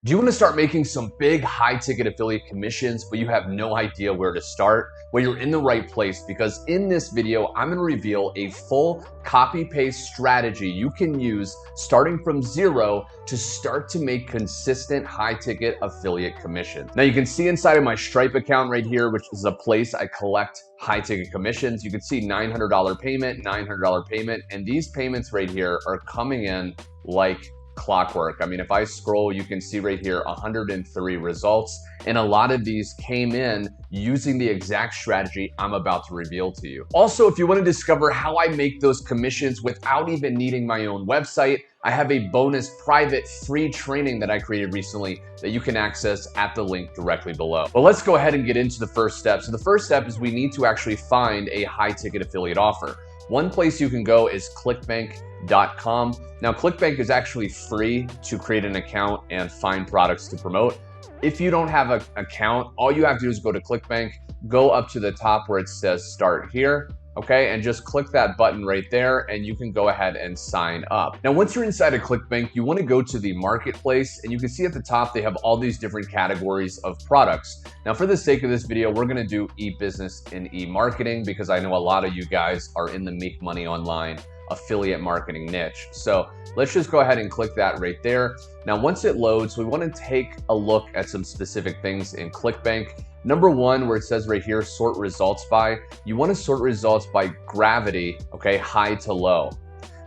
Do you want to start making some big high-ticket affiliate commissions, but you have no idea where to start? Well, you're in the right place, because in this video, I'm going to reveal a full copy-paste strategy you can use starting from zero to start to make consistent high-ticket affiliate commissions. Now, you can see inside of my Stripe account right here, which is a place I collect high-ticket commissions. You can see $900 payment, $900 payment, and these payments right here are coming in like clockwork. I mean, if I scroll, you can see right here 103 results, and a lot of these came in using the exact strategy I'm about to reveal to you. Also, if you want to discover how I make those commissions without even needing my own website, I have a bonus private free training that I created recently that you can access at the link directly below. But let's go ahead and get into the first step. So the first step is we need to actually find a high ticket affiliate offer. One place you can go is clickbank.com. Now, ClickBank is actually free to create an account and find products to promote. If you don't have an account, all you have to do is go to ClickBank, go up to the top where it says start here, okay, and just click that button right there, and you can go ahead and sign up. Now, once you're inside of ClickBank, you want to go to the marketplace, and you can see at the top they have all these different categories of products. Now, for the sake of this video, we're going to do e-business and e-marketing because I know a lot of you guys are in the make money online affiliate marketing niche. So let's just go ahead and click that right there. Now, once it loads, we want to take a look at some specific things in ClickBank. Number one, where it says right here, sort results by, you want to sort results by gravity, okay, high to low.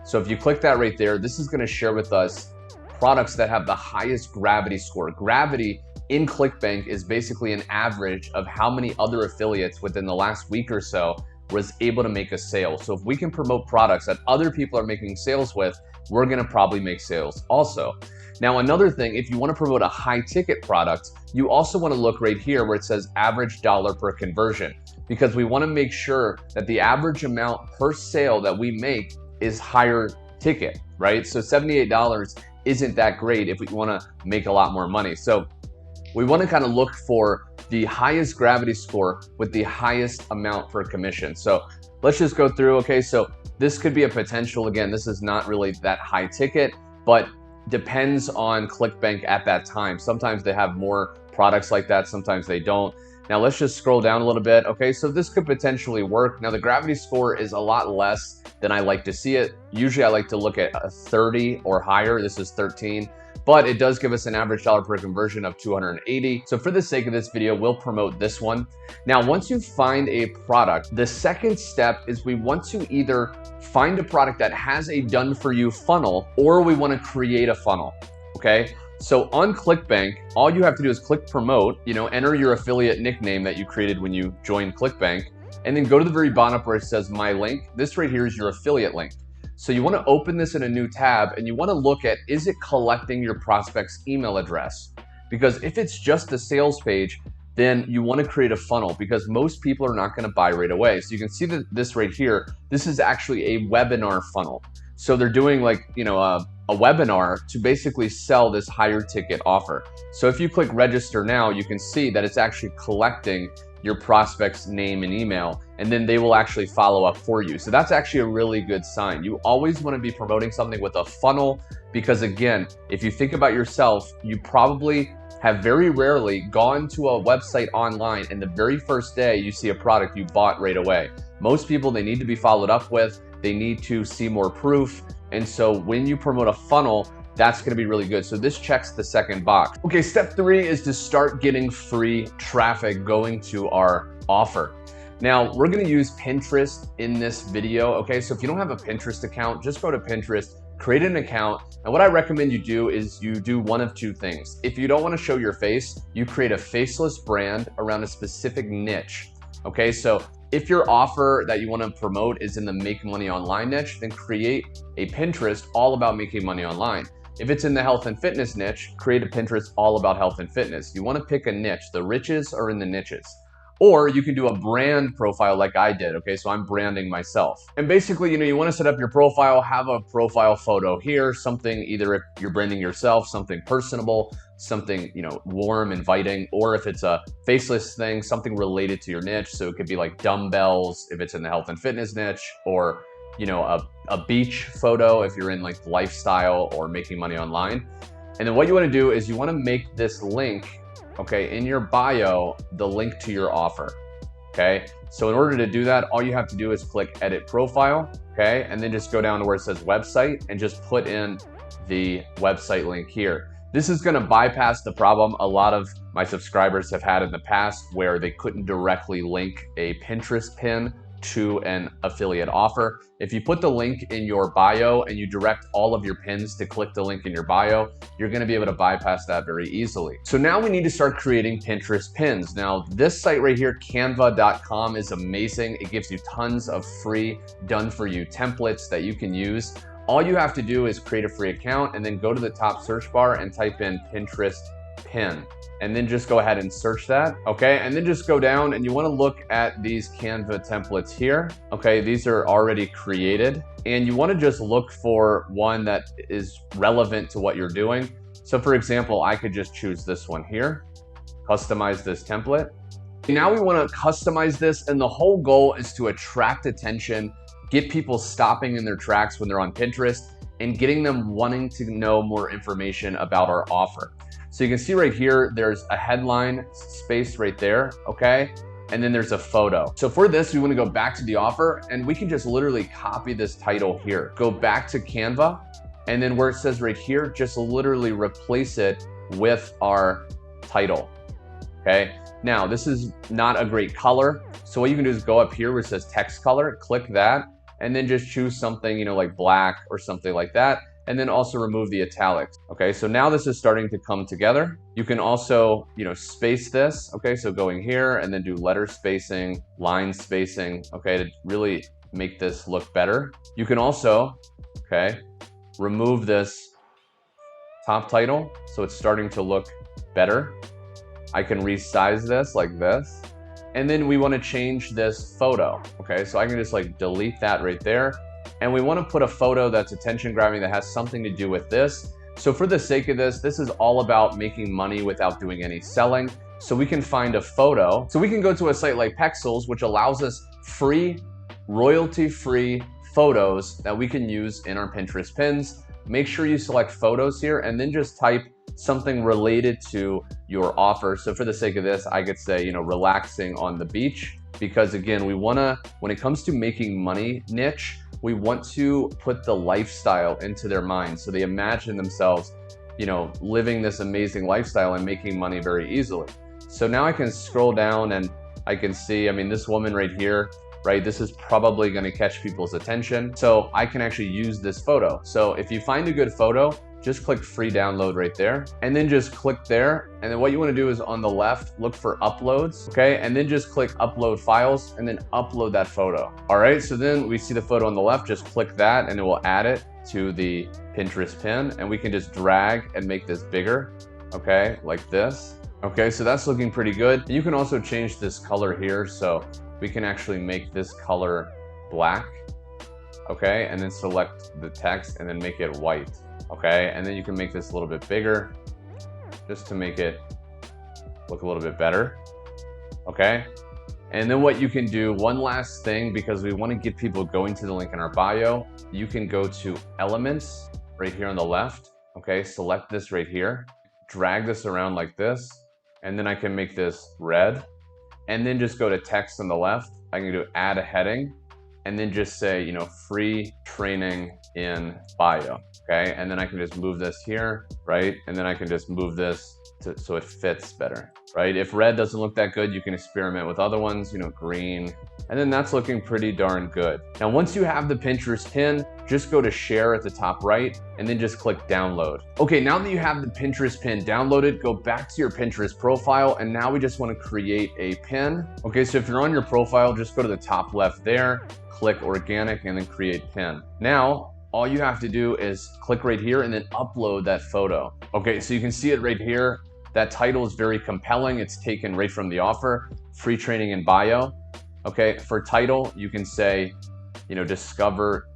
So if you click that right there, this is going to share with us products that have the highest gravity score. Gravity in ClickBank is basically an average of how many other affiliates within the last week or so was able to make a sale. So if we can promote products that other people are making sales with, we're going to probably make sales also. Now, another thing, if you want to promote a high ticket product, you also want to look right here where it says average dollar per conversion, because we want to make sure that the average amount per sale that we make is higher ticket, right? So $78 isn't that great if we want to make a lot more money. So we want to kind of look for the highest gravity score with the highest amount per commission. So let's just go through. Okay, so this could be a potential. Again, this is not really that high ticket, but depends on ClickBank at that time. Sometimes they have more products like that, sometimes they don't. Now let's just scroll down a little bit. Okay, so this could potentially work. Now the gravity score is a lot less than I like to see it. Usually I like to look at a 30 or higher. This is 13. But it does give us an average dollar per conversion of 280. So for the sake of this video, we'll promote this one. Now, once you find a product, the second step is we want to either find a product that has a done for you funnel, or we want to create a funnel, okay? So on ClickBank, all you have to do is click promote, enter your affiliate nickname that you created when you joined ClickBank, and then go to the very bottom where it says my link. This right here is your affiliate link. So you want to open this in a new tab, and you want to look at, is it collecting your prospect's email address? Because if it's just a sales page, then you want to create a funnel, because most people are not going to buy right away. So you can see that this right here, this is actually a webinar funnel. So they're doing like, a webinar to basically sell this higher ticket offer. So if you click register now, you can see that it's actually collecting your prospect's name and email, and then they will actually follow up for you. So that's actually a really good sign. You always want to be promoting something with a funnel, because again, if you think about yourself, you probably have very rarely gone to a website online and the very first day you see a product you bought right away. Most people, they need to be followed up with, they need to see more proof. And so when you promote a funnel, that's going to be really good. So this checks the second box. Okay, step 3 is to start getting free traffic going to our offer. Now, we're going to use Pinterest in this video. Okay, so if you don't have a Pinterest account, just go to Pinterest, create an account. And what I recommend you do is you do one of two things. If you don't want to show your face, you create a faceless brand around a specific niche. Okay, so if your offer that you want to promote is in the make money online niche, then create a Pinterest all about making money online. If it's in the health and fitness niche, create a Pinterest all about health and fitness. You want to pick a niche. The riches are in the niches. Or you can do a brand profile like I did. Okay, so I'm branding myself. And basically, you want to set up your profile, have a profile photo here, something either if you're branding yourself, something personable, something, warm, inviting, or if it's a faceless thing, something related to your niche. So it could be like dumbbells if it's in the health and fitness niche, or a beach photo if you're in like lifestyle or making money online. And then what you want to do is you want to make this link, okay, in your bio, the link to your offer. Okay, so in order to do that, all you have to do is click edit profile, okay, and then just go down to where it says website and just put in the website link here. This is going to bypass the problem a lot of my subscribers have had in the past where they couldn't directly link a Pinterest pin to an affiliate offer. If you put the link in your bio and you direct all of your pins to click the link in your bio, you're going to be able to bypass that very easily. So now we need to start creating Pinterest pins. Now this site right here, canva.com, is amazing. It gives you tons of free done for you templates that you can use. All you have to do is create a free account and then go to the top search bar and type in Pinterest pin. And then just go ahead and search that, okay? And then just go down and you wanna look at these Canva templates here, okay? These are already created and you wanna just look for one that is relevant to what you're doing. So for example, I could just choose this one here, customize this template. Now we wanna customize this and the whole goal is to attract attention, get people stopping in their tracks when they're on Pinterest and getting them wanting to know more information about our offer. So you can see right here, there's a headline space right there, okay? And then there's a photo. So for this, we wanna go back to the offer and we can just literally copy this title here. Go back to Canva and then where it says right here, just literally replace it with our title, okay? Now, this is not a great color. So what you can do is go up here where it says text color, click that, and then just choose something, you know, like black or something like that. And then also remove the italics. Okay, so now this is starting to come together. You can also, you know, space this. Okay, so going here and then do letter spacing, line spacing, okay, to really make this look better. You can also, okay, remove this top title so it's starting to look better. I can resize this like this. And then we want to change this photo. Okay, so I can just like delete that right there. And we want to put a photo that's attention grabbing that has something to do with this. So for the sake of this is all about making money without doing any selling. So we can find a photo. So we can go to a site like 𝐏𝐨𝐻𝐿, which allows us free, royalty-free photos that we can use in our Pinterest pins. Make sure you select photos here and then just type something related to your offer. So for the sake of this, I could say, you know, relaxing on the beach, because again, we wanna, when it comes to making money niche, we want to put the lifestyle into their mind. So they imagine themselves, you know, living this amazing lifestyle and making money very easily. So now I can scroll down and I can see, I mean, this woman right here, right? This is probably gonna catch people's attention. So I can actually use this photo. So if you find a good photo, just click free download right there and then just click there. And then what you want to do is on the left, look for uploads. Okay. And then just click upload files and then upload that photo. All right. So then we see the photo on the left, just click that and it will add it to the Pinterest pin and we can just drag and make this bigger. Okay. Like this. Okay. So that's looking pretty good. You can also change this color here. So we can actually make this color black. Okay. And then select the text and then make it white. Okay, and then you can make this a little bit bigger just to make it look a little bit better. Okay, and then what you can do, one last thing, because we want to get people going to the link in our bio, you can go to elements right here on the left. Okay, select this right here, drag this around like this, and then I can make this red, and then just go to text on the left. I can do add a heading, and then just say, you know, free training in bio. Okay, and then I can just move this here, right? And then I can just move this so it fits better, right? If red doesn't look that good, you can experiment with other ones, you know, green, and then that's looking pretty darn good. Now, once you have the Pinterest pin, just go to share at the top right, and then just click download. Okay, now that you have the Pinterest pin downloaded, go back to your Pinterest profile, and now we just want to create a pin. Okay, so if you're on your profile, just go to the top left there, click organic, and then create pin. Now, all you have to do is click right here and then upload that photo. Okay, so you can see it right here. That title is very compelling. It's taken right from the offer, free training in bio. Okay, for title, you can say, you know, discover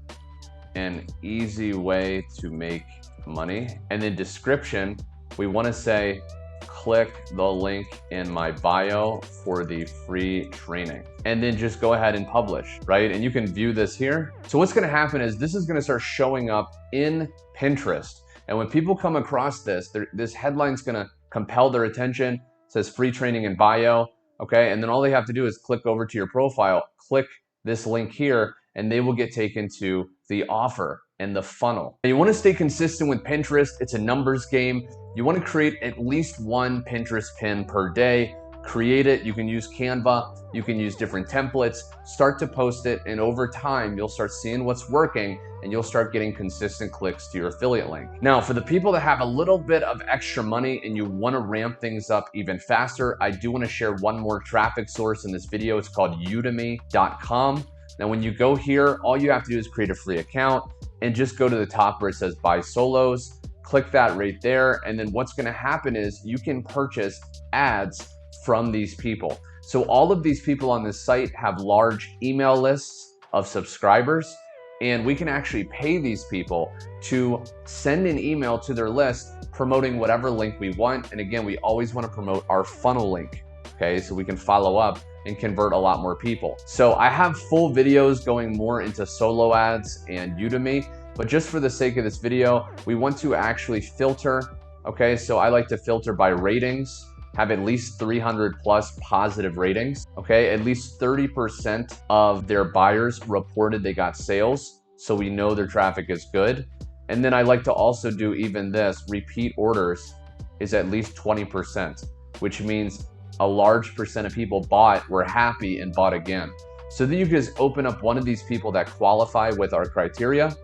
an easy way to make money. And then description, we want to say, click the link in my bio for the free training, and then just go ahead and publish, right? And you can view this here. So what's going to happen is this is going to start showing up in Pinterest. And when people come across this, this headline's gonna compel their attention. It says free training in bio, okay? And then all they have to do is click over to your profile, click this link here, and they will get taken to the offer and the funnel. And you wanna stay consistent with Pinterest. It's a numbers game. You wanna create at least one Pinterest pin per day. Create it. You can use Canva. You can use different templates. Start to post it, and over time, you'll start seeing what's working, and you'll start getting consistent clicks to your affiliate link. Now, for the people that have a little bit of extra money and you want to ramp things up even faster, I do want to share one more traffic source in this video. It's called udemy.com. Now, when you go here, all you have to do is create a free account and just go to the top where it says buy solos. Click that right there. And then what's going to happen is you can purchase ads from these people. So all of these people on this site have large email lists of subscribers, and we can actually pay these people to send an email to their list promoting whatever link we want. And again, we always want to promote our funnel link, okay? So we can follow up and convert a lot more people. So I have full videos going more into solo ads and Udemy, but just for the sake of this video, we want to actually filter, okay? So I like to filter by ratings, have at least 300 plus positive ratings, okay? At least 30% of their buyers reported they got sales, so we know their traffic is good. And then I like to also do even this, repeat orders is at least 20%, which means a large percent of people bought, were happy, and bought again. So then you can just open up one of these people that qualify with our criteria,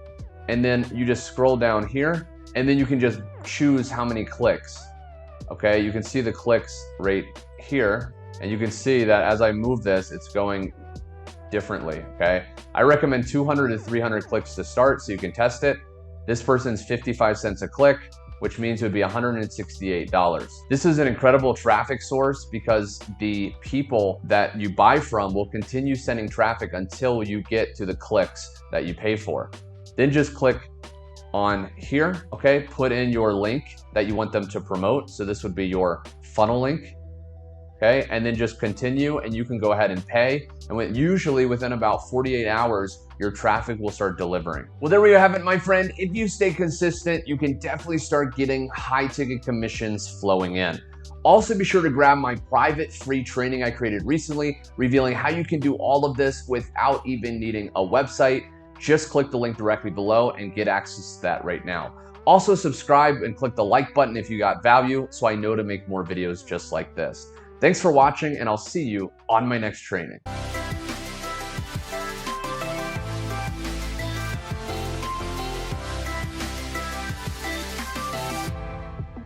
and then you just scroll down here, and then you can just choose how many clicks. Okay, you can see the clicks right here, and you can see that as I move this, it's going differently, okay? I recommend 200 to 300 clicks to start so you can test it. This person's 55 cents a click, which means it would be $168. This is an incredible traffic source because the people that you buy from will continue sending traffic until you get to the clicks that you pay for. Then just click on here, okay? Put in your link that you want them to promote. So this would be your funnel link, okay? And then just continue, and you can go ahead and pay. And usually within about 48 hours, your traffic will start delivering. Well, there we have it, my friend. If you stay consistent, you can definitely start getting high ticket commissions flowing in. Also, be sure to grab my private free training I created recently, revealing how you can do all of this without even needing a website. Just click the link directly below and get access to that right now. Also, subscribe and click the like button if you got value so I know to make more videos just like this. Thanks for watching, and I'll see you on my next training.